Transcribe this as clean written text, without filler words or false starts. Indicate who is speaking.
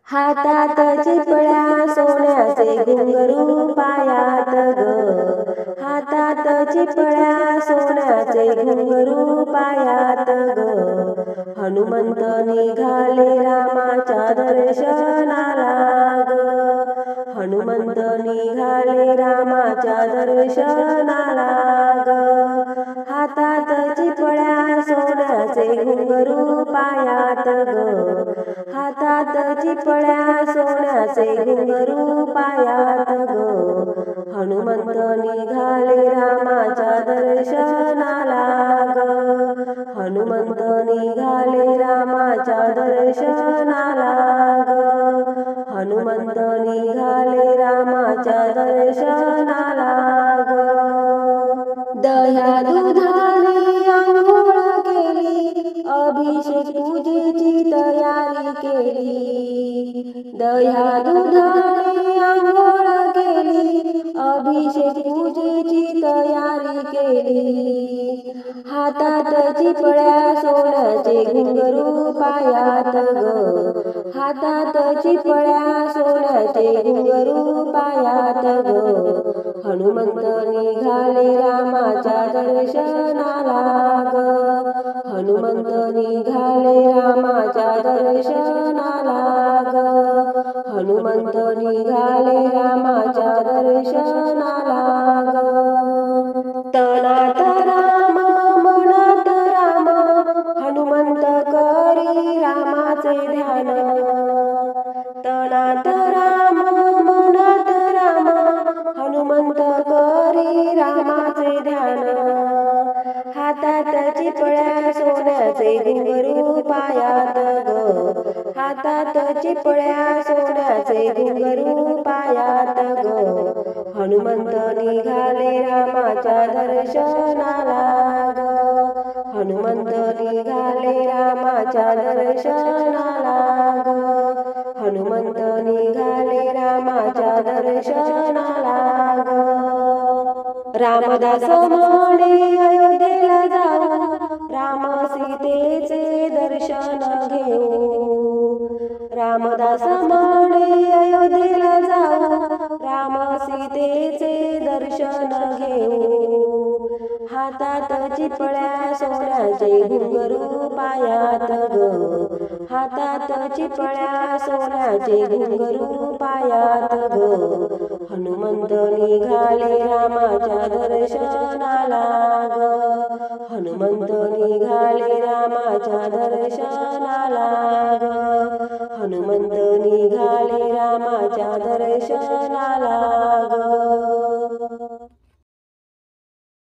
Speaker 1: हातात चिपळ्या सोन्याचे घुंगरू पायात ग, हातात चिपळ्या सोन्याचे घुंगरू पायात ग, हनुमंत निघाले रामाच्या दर्शनाला ग, हनुमंत निघाले रामाच्या दर्शनाला ग, हातात चिपळ्या सोन्याचे घुंगरू पायात ग, हातात चिपळ्या सोन्याचे घुंगरू पायात ग, हनुमंत निघाले रामाच्या दर्शनाला ग, हनुमंत निघाले रामाच्या दर्शनाला ग, हनुमंत निघाले रामाच्या दर्शनाला ग. दह्या दुधाने आंघोळ केली, अभिषेक पूजेची तयारी केली, दह्या दुधाने आंघोळ केली, अभिषेक पूजेची तयारी केली, हातात चिपळ्या सोन्याचे घुंगरू पायात ग, हातात चिपळ्या सोन्याचे घुंगरू पायात ग, हनुमंत निघाले रामाच्या दर्शनाला ग, हनुमंत निघाले रामाच्या दर्शनाला ग, हनुमंत निघाले रामाच्या दर्शनाला ग. तनात राम मनात राम, हनुमंत करी रामाचे ध्यान, तनात राम मनात राम, हनुमंत करी रामाचे ध्यान, हातात चिपळ्या सोन्याचे घुंगरू पायात ग, हातात चिपळ्या सोन्याचे घुंगरू पायात ग, हनुमंत निघाले रामाच्या दर्शनाला ग, हनुमंत निघाले रामाच्या दर्शनाला ग, हनुमंत निघाले रामाच्या दर्शनाला ग. रामदास म्हणे अयोध्येला जाऊ, राम सीतेचे दर्शन घेऊ, रामदास म्हणे अयोध्येला जाऊ, राम सीतेचे दर्शन घेऊ, हातात चिपळ्या सोन्याचे घुंगरू पायात ग, हातात चिपळ्या सोन्याचे घुंगरू पायात ग, हनुमंत निघाले रामाच्या दर्शनाला ग, हनुमंत निघाले रामाच्या दर्शनाला ग, हनुमंत निघाले रामाच्या दर्शनाला ग.